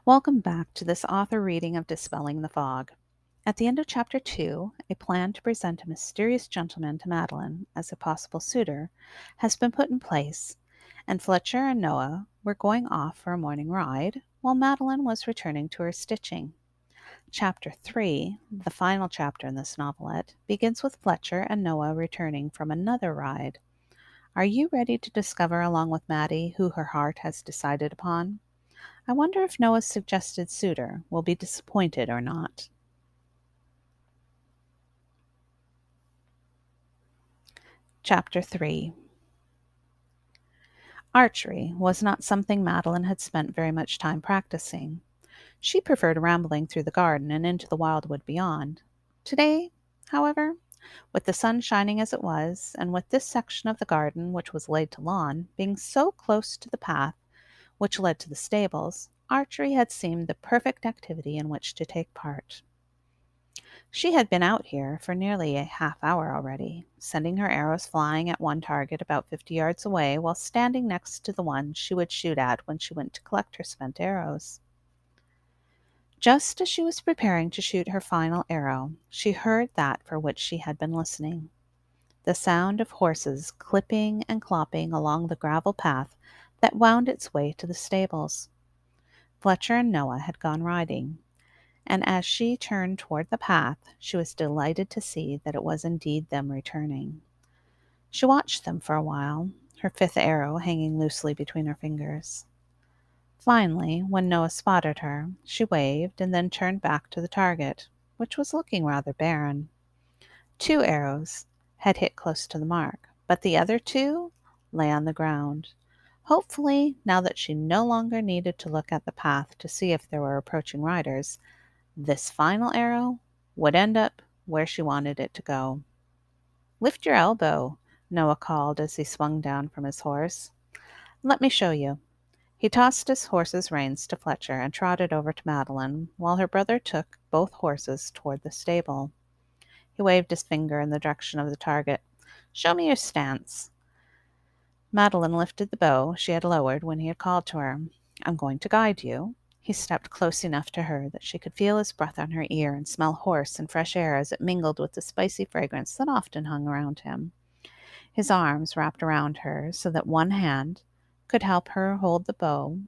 Welcome back to this author reading of Dispelling the Fog. At the end of Chapter 2, a plan to present a mysterious gentleman to Madeline as a possible suitor has been put in place, and Fletcher and Noah were going off for a morning ride, while Madeline was returning to her stitching. Chapter 3, the final chapter in this novelette, begins with Fletcher and Noah returning from another ride. Are you ready to discover, along with Maddie, who her heart has decided upon? I wonder if Noah's suggested suitor will be disappointed or not. Chapter 3. Archery was not something Madeline had spent very much time practicing. She preferred rambling through the garden and into the wildwood beyond. Today, however, with the sun shining as it was, and with this section of the garden, which was laid to lawn, being so close to the path which led to the stables, archery had seemed the perfect activity in which to take part. She had been out here for nearly a half hour already, sending her arrows flying at one target about 50 yards away while standing next to the one she would shoot at when she went to collect her spent arrows. Just as she was preparing to shoot her final arrow, she heard that for which she had been listening, the sound of horses clipping and clopping along the gravel path that wound its way to the stables. Fletcher and Noah had gone riding, and as she turned toward the path, she was delighted to see that it was indeed them returning. She watched them for a while, her fifth arrow hanging loosely between her fingers. Finally, when Noah spotted her, she waved and then turned back to the target, which was looking rather barren. 2 arrows had hit close to the mark, but the other 2 lay on the ground. Hopefully, now that she no longer needed to look at the path to see if there were approaching riders, this final arrow would end up where she wanted it to go. "Lift your elbow," Noah called as he swung down from his horse. "Let me show you." He tossed his horse's reins to Fletcher and trotted over to Madeline, while her brother took both horses toward the stable. He waved his finger in the direction of the target. "Show me your stance." Madeline lifted the bow she had lowered when he had called to her. "I'm going to guide you." He stepped close enough to her that she could feel his breath on her ear and smell horse and fresh air as it mingled with the spicy fragrance that often hung around him. His arms wrapped around her so that one hand could help her hold the bow,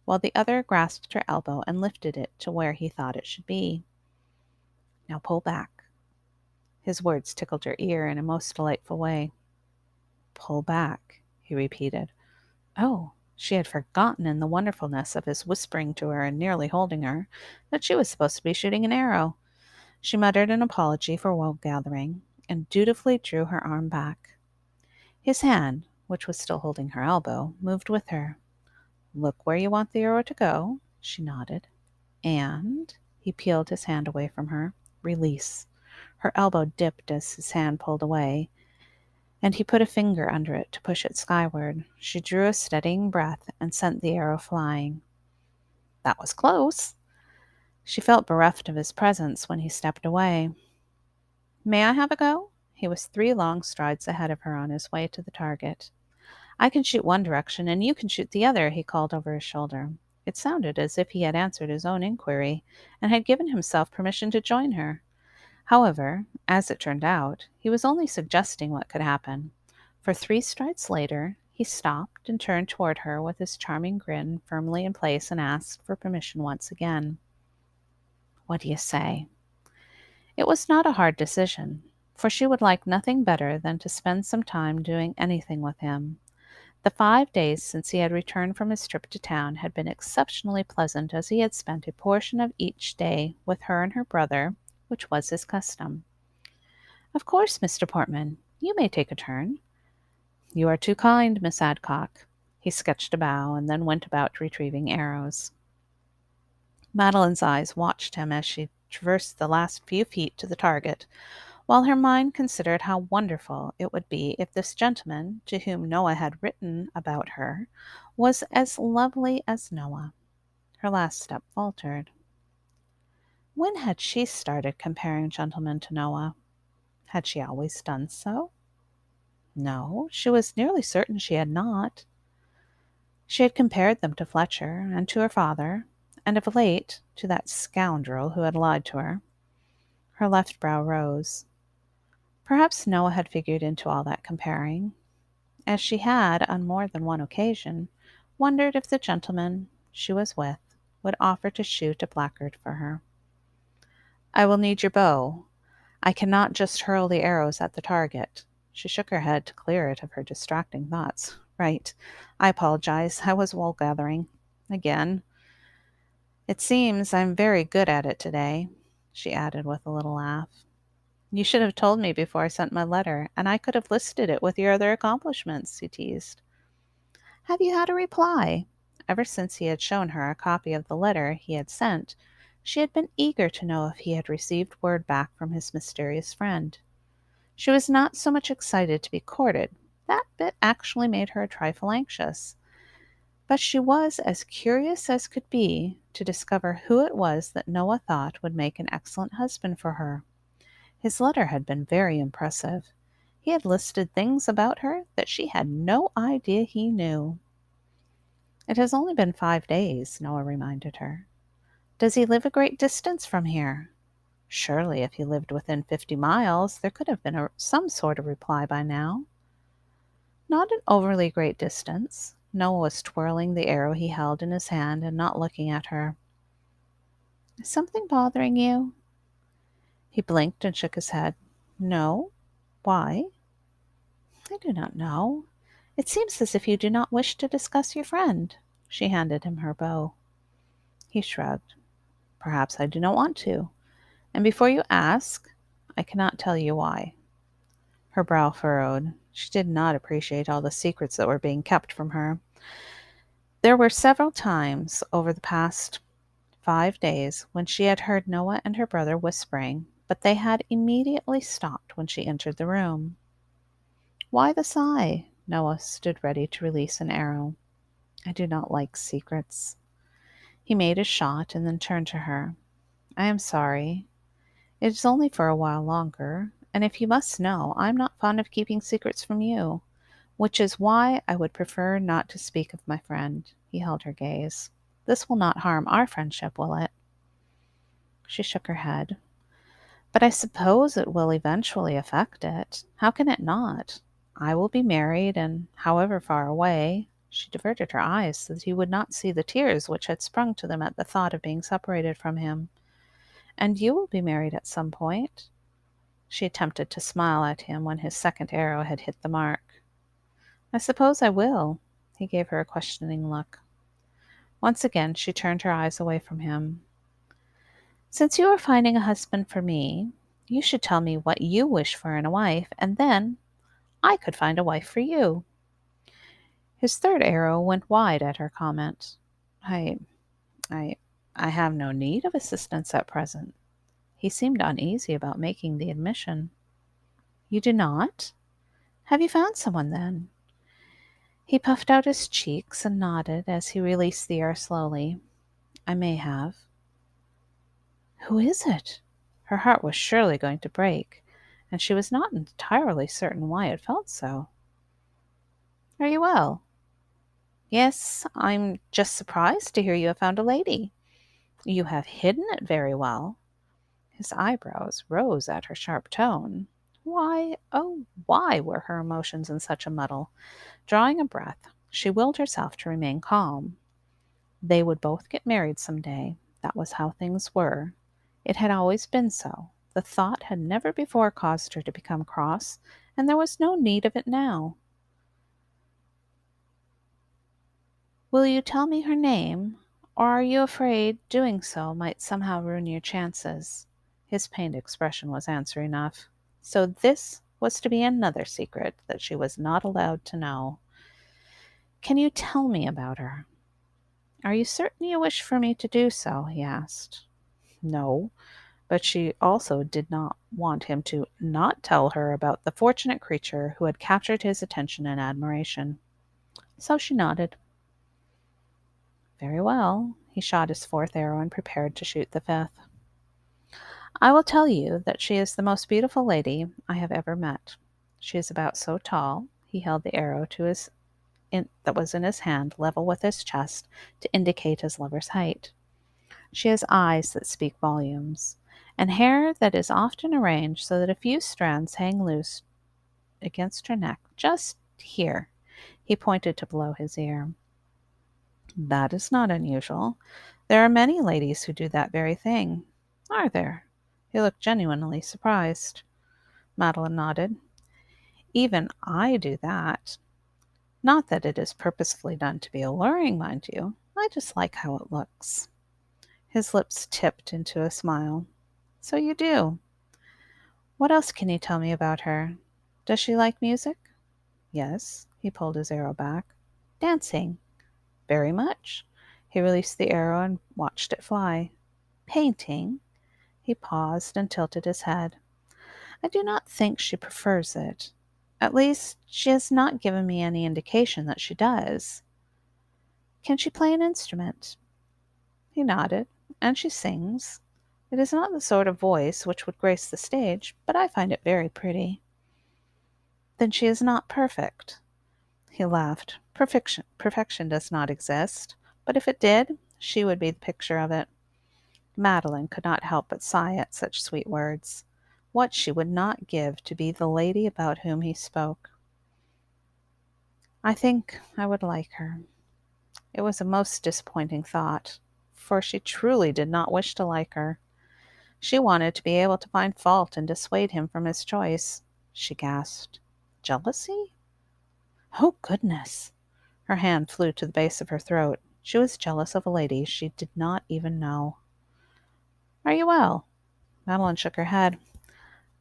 while the other grasped her elbow and lifted it to where he thought it should be. "Now pull back." His words tickled her ear in a most delightful way. "Pull back," he repeated. Oh, she had forgotten in the wonderfulness of his whispering to her and nearly holding her, that she was supposed to be shooting an arrow. She muttered an apology for wool-gathering, and dutifully drew her arm back. His hand, which was still holding her elbow, moved with her. "Look where you want the arrow to go," she nodded. "And," he peeled his hand away from her, "release." Her elbow dipped as his hand pulled away, and he put a finger under it to push it skyward. She drew a steadying breath and sent the arrow flying. That was close. She felt bereft of his presence when he stepped away. "May I have a go?" He was 3 long strides ahead of her on his way to the target. "I can shoot one direction, and you can shoot the other," he called over his shoulder. It sounded as if he had answered his own inquiry, and had given himself permission to join her. However, as it turned out, he was only suggesting what could happen, for 3 strides later he stopped and turned toward her with his charming grin firmly in place and asked for permission once again. "What do you say?" It was not a hard decision, for she would like nothing better than to spend some time doing anything with him. The 5 days since he had returned from his trip to town had been exceptionally pleasant, as he had spent a portion of each day with her and her brother, which was his custom. "Of course, Mr. Portman, you may take a turn." "You are too kind, Miss Adcock." He sketched a bow, and then went about retrieving arrows. Madeline's eyes watched him as she traversed the last few feet to the target, while her mind considered how wonderful it would be if this gentleman, to whom Noah had written about her, was as lovely as Noah. Her last step faltered. When had she started comparing gentlemen to Noah? Had she always done so? No, she was nearly certain she had not. She had compared them to Fletcher and to her father, and of late to that scoundrel who had lied to her. Her left brow rose. Perhaps Noah had figured into all that comparing, as she had, on more than one occasion, wondered if the gentleman she was with would offer to shoot a blackguard for her. "I will need your bow. I cannot just hurl the arrows at the target." She shook her head to clear it of her distracting thoughts. "Right. I apologize. I was wool gathering. Again. It seems I'm very good at it today," she added with a little laugh. "You should have told me before I sent my letter, and I could have listed it with your other accomplishments," he teased. "Have you had a reply?" Ever since he had shown her a copy of the letter he had sent, she had been eager to know if he had received word back from his mysterious friend. She was not so much excited to be courted. That bit actually made her a trifle anxious. But she was as curious as could be to discover who it was that Noah thought would make an excellent husband for her. His letter had been very impressive. He had listed things about her that she had no idea he knew. "It has only been 5 days," Noah reminded her. "Does he live a great distance from here?" Surely, if he lived within 50 miles, there could have been some sort of reply by now. "Not an overly great distance." Noah was twirling the arrow he held in his hand and not looking at her. "Is something bothering you?" He blinked and shook his head. "No. Why?" "I do not know. It seems as if you do not wish to discuss your friend." She handed him her bow. He shrugged. "Perhaps I do not want to. And before you ask, I cannot tell you why." Her brow furrowed. She did not appreciate all the secrets that were being kept from her. There were several times over the past 5 days when she had heard Noah and her brother whispering, but they had immediately stopped when she entered the room. "Why the sigh?" Noah stood ready to release an arrow. "I do not like secrets." He made a shot and then turned to her. "I am sorry. It is only for a while longer, and if you must know, I am not fond of keeping secrets from you, which is why I would prefer not to speak of my friend." He held her gaze. "This will not harm our friendship, will it?" She shook her head. "But I suppose it will eventually affect it. How can it not? I will be married, and however far away," she diverted her eyes so that he would not see the tears which had sprung to them at the thought of being separated from him, "and you will be married at some point." She attempted to smile at him when his second arrow had hit the mark. "I suppose I will." He gave her a questioning look. Once again she turned her eyes away from him. "Since you are finding a husband for me, you should tell me what you wish for in a wife, and then I could find a wife for you." His third arrow went wide at her comment. I, I, I have no need of assistance at present." He seemed uneasy about making the admission. "You do not? Have you found someone then?" He puffed out his cheeks and nodded as he released the air slowly. "I may have." "Who is it?" Her heart was surely going to break, and she was not entirely certain why it felt so. "Are you well?" "Yes, I'm just surprised to hear you have found a lady. You have hidden it very well." His eyebrows rose at her sharp tone. Why, oh, why were her emotions in such a muddle? Drawing a breath, she willed herself to remain calm. They would both get married some day. That was how things were. It had always been so. The thought had never before caused her to become cross, and there was no need of it now. "Will you tell me her name, or are you afraid doing so might somehow ruin your chances?" His pained expression was answer enough. So this was to be another secret that she was not allowed to know. "Can you tell me about her?" "Are you certain you wish for me to do so?" he asked. No, but she also did not want him to not tell her about the fortunate creature who had captured his attention and admiration. So she nodded. Very well. He shot his fourth arrow and prepared to shoot the fifth. "I will tell you that she is the most beautiful lady I have ever met. She is about so tall," he held the arrow that was in his hand level with his chest to indicate his lover's height. She has eyes that speak volumes, and hair that is often arranged so that a few strands hang loose against her neck, just here. He pointed to below his ear. That is not unusual. There are many ladies who do that very thing. Are there? He looked genuinely surprised. Madeline nodded. Even I do that. Not that it is purposefully done to be alluring, mind you. I just like how it looks. His lips tipped into a smile. So you do. What else can you tell me about her? Does she like music? Yes. He pulled his arrow back. Dancing? Very much. He released the arrow and watched it fly. Painting? He paused and tilted his head. I do not think she prefers it. At least, she has not given me any indication that she does. Can she play an instrument? He nodded. And she sings. It is not the sort of voice which would grace the stage, but I find it very pretty. Then she is not perfect. He laughed. Perfection does not exist, but if it did, she would be the picture of it. Madeline could not help but sigh at such sweet words. What she would not give to be the lady about whom he spoke. I think I would like her. It was a most disappointing thought, for she truly did not wish to like her. She wanted to be able to find fault and dissuade him from his choice. She gasped. Jealousy? Oh, goodness! Her hand flew to the base of her throat. She was jealous of a lady she did not even know. Are you well? Madeline shook her head.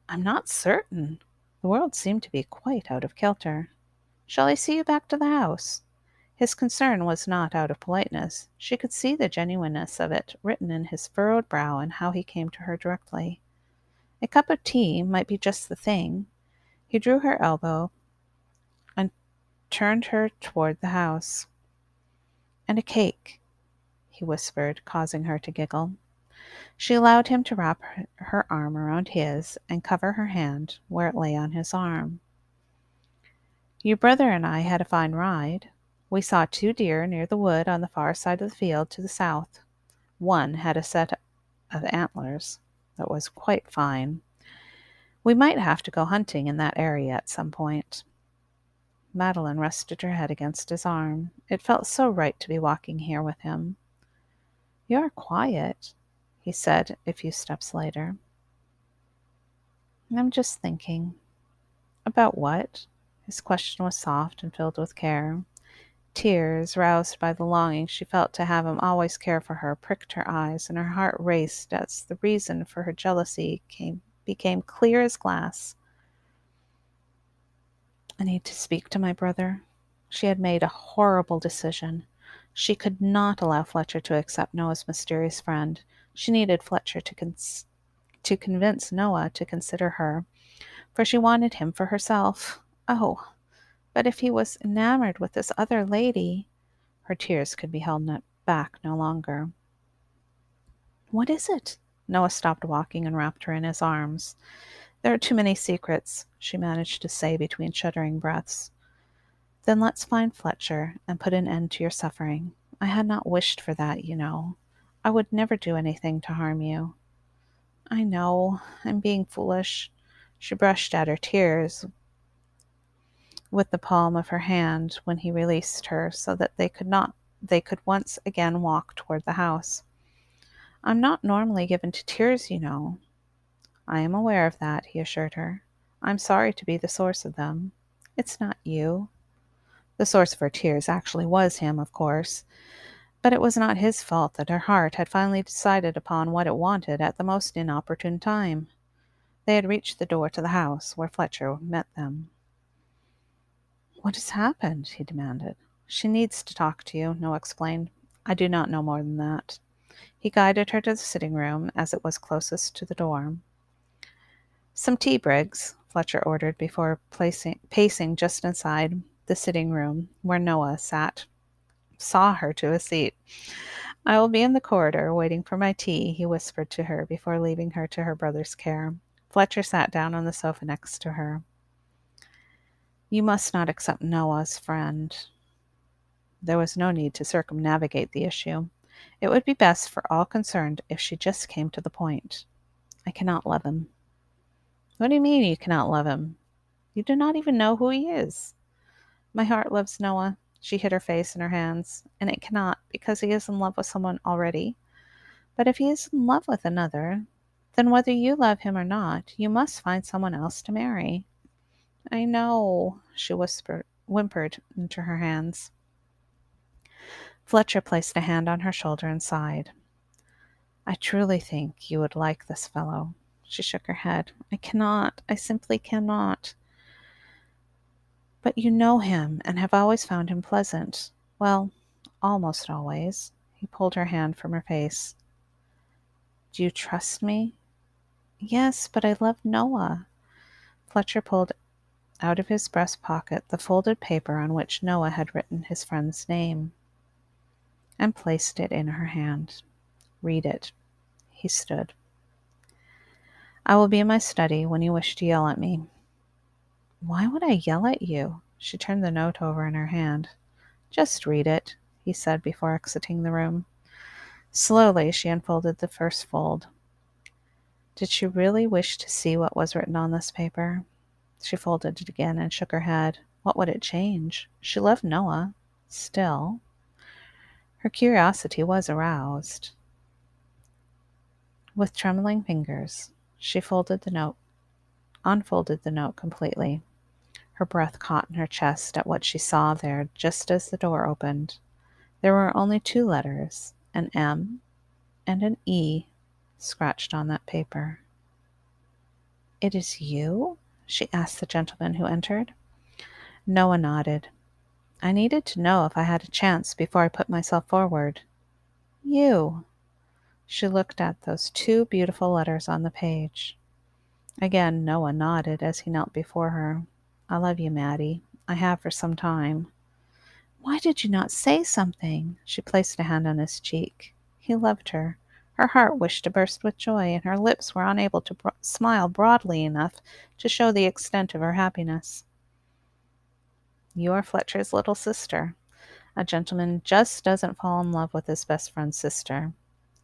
I'm not certain. The world seemed to be quite out of kilter. Shall I see you back to the house? His concern was not out of politeness. She could see the genuineness of it written in his furrowed brow and how he came to her directly. A cup of tea might be just the thing. He drew her elbow and turned her toward the house. And a cake, he whispered, causing her to giggle. She allowed him to wrap her arm around his and cover her hand where it lay on his arm. Your brother and I had a fine ride. We saw 2 deer near the wood on the far side of the field to the south. One had a set of antlers that was quite fine. We might have to go hunting in that area at some point. Madeline rested her head against his arm. It felt so right to be walking here with him. You are quiet, he said a few steps later. I'm just thinking. About what? His question was soft and filled with care. Tears, roused by the longing she felt to have him always care for her, pricked her eyes, and her heart raced as the reason for her jealousy became clear as glass. I need to speak to my brother. She had made a horrible decision. She could not allow Fletcher to accept Noah's mysterious friend. She needed Fletcher to convince Noah to consider her, for she wanted him for herself. Oh, but if he was enamored with this other lady... Her tears could be held back no longer. What is it? Noah stopped walking and wrapped her in his arms. There are too many secrets, she managed to say between shuddering breaths. Then let's find Fletcher and put an end to your suffering. I had not wished for that, you know. I would never do anything to harm you. I know. I'm being foolish. She brushed at her tears with the palm of her hand when he released her so that they could once again walk toward the house. I'm not normally given to tears, you know. I am aware of that, he assured her. I'm sorry to be the source of them. It's not you. The source of her tears actually was him, of course, but it was not his fault that her heart had finally decided upon what it wanted at the most inopportune time. They had reached the door to the house, where Fletcher met them. What has happened? He demanded. She needs to talk to you, Noah explained. I do not know more than that. He guided her to the sitting room, as it was closest to the door. Some tea, Briggs, Fletcher ordered before pacing just inside the sitting room where Noah saw her to a seat. I will be in the corridor waiting for my tea, he whispered to her before leaving her to her brother's care. Fletcher sat down on the sofa next to her. You must not accept Noah as friend. There was no need to circumnavigate the issue. It would be best for all concerned if she just came to the point. I cannot love him. What do you mean you cannot love him? You do not even know who he is. My heart loves Noah. She hid her face in her hands, and it cannot, because he is in love with someone already. But if he is in love with another, then whether you love him or not, you must find someone else to marry. I know, she whimpered into her hands. Fletcher placed a hand on her shoulder and sighed. I truly think you would like this fellow. She shook her head. I cannot. I simply cannot. But you know him and have always found him pleasant. Well, almost always. He pulled her hand from her face. Do you trust me? Yes, but I love Noah. Fletcher pulled out of his breast pocket the folded paper on which Noah had written his friend's name, and placed it in her hand. Read it. He stood. I will be in my study when you wish to yell at me. Why would I yell at you? She turned the note over in her hand. Just read it, he said before exiting the room. Slowly she unfolded the first fold. Did she really wish to see what was written on this paper? She folded it again and shook her head. What would it change? She loved Noah. Still, her curiosity was aroused. With trembling fingers, she unfolded the note completely. Her breath caught in her chest at what she saw there just as the door opened. There were only 2 letters, an M and an E, scratched on that paper. It is you? She asked the gentleman who entered. Noah nodded. I needed to know if I had a chance before I put myself forward. You. She looked at those 2 beautiful letters on the page. Again Noah nodded as he knelt before her. I love you, Maddie. I have for some time. Why did you not say something? She placed a hand on his cheek. He loved her. Her heart wished to burst with joy, and her lips were unable to smile broadly enough to show the extent of her happiness. You are Fletcher's little sister. A gentleman just doesn't fall in love with his best friend's sister.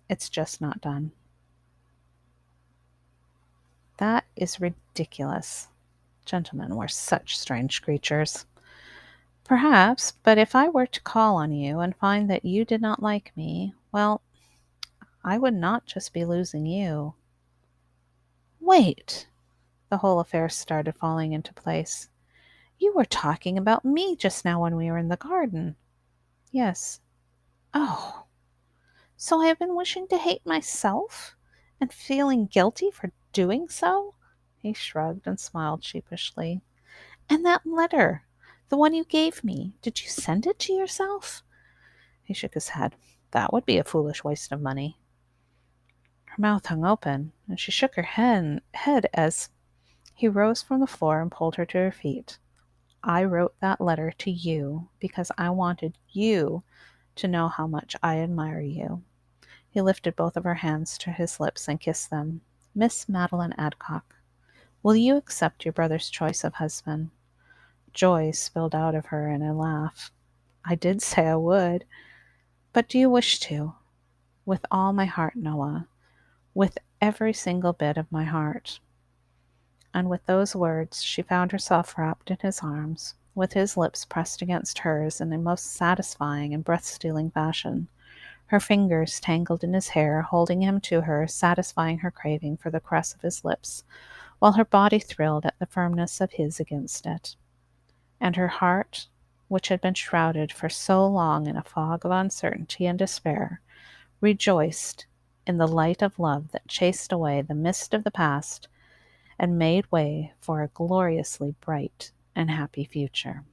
It's just not done. That is ridiculous. Gentlemen were such strange creatures. Perhaps, but if I were to call on you and find that you did not like me, well, I would not just be losing you. Wait! The whole affair started falling into place. You were talking about me just now when we were in the garden. Yes. Oh, so I have been wishing to hate myself and feeling guilty for doing so? He shrugged and smiled sheepishly. And that letter, the one you gave me, did you send it to yourself? He shook his head. That would be a foolish waste of money. Her mouth hung open, and she shook her head as he rose from the floor and pulled her to her feet. I wrote that letter to you because I wanted you to know how much I admire you. He lifted both of her hands to his lips and kissed them. Miss Madeline Adcock, will you accept your brother's choice of husband? Joy spilled out of her in a laugh. I did say I would. But do you wish to? With all my heart, Noah. With every single bit of my heart. And with those words, she found herself wrapped in his arms, with his lips pressed against hers in a most satisfying and breath-stealing fashion, her fingers tangled in his hair, holding him to her, satisfying her craving for the caress of his lips, while her body thrilled at the firmness of his against it. And her heart, which had been shrouded for so long in a fog of uncertainty and despair, rejoiced in the light of love that chased away the mist of the past and made way for a gloriously bright and happy future.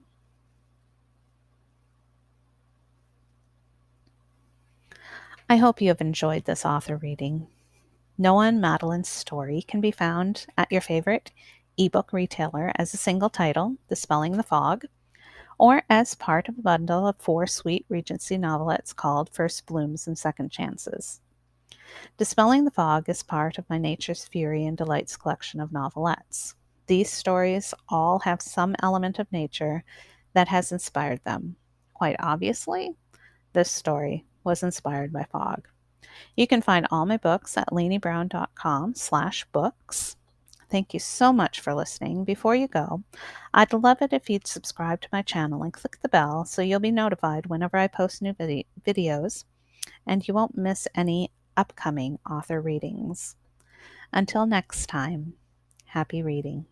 I hope you have enjoyed this author reading. Noah and Madeline's story can be found at your favorite ebook retailer as a single title, Dispelling the Fog, or as part of a bundle of 4 sweet Regency novelettes called First Blooms and Second Chances. Dispelling the Fog is part of my Nature's Fury and Delights collection of novelettes. These stories all have some element of nature that has inspired them. Quite obviously, this story was inspired by fog. You can find all my books at laineyBrown.com/books. Thank you so much for listening. Before you go, I'd love it if you'd subscribe to my channel and click the bell so you'll be notified whenever I post new videos and you won't miss any upcoming author readings. Until next time, happy reading.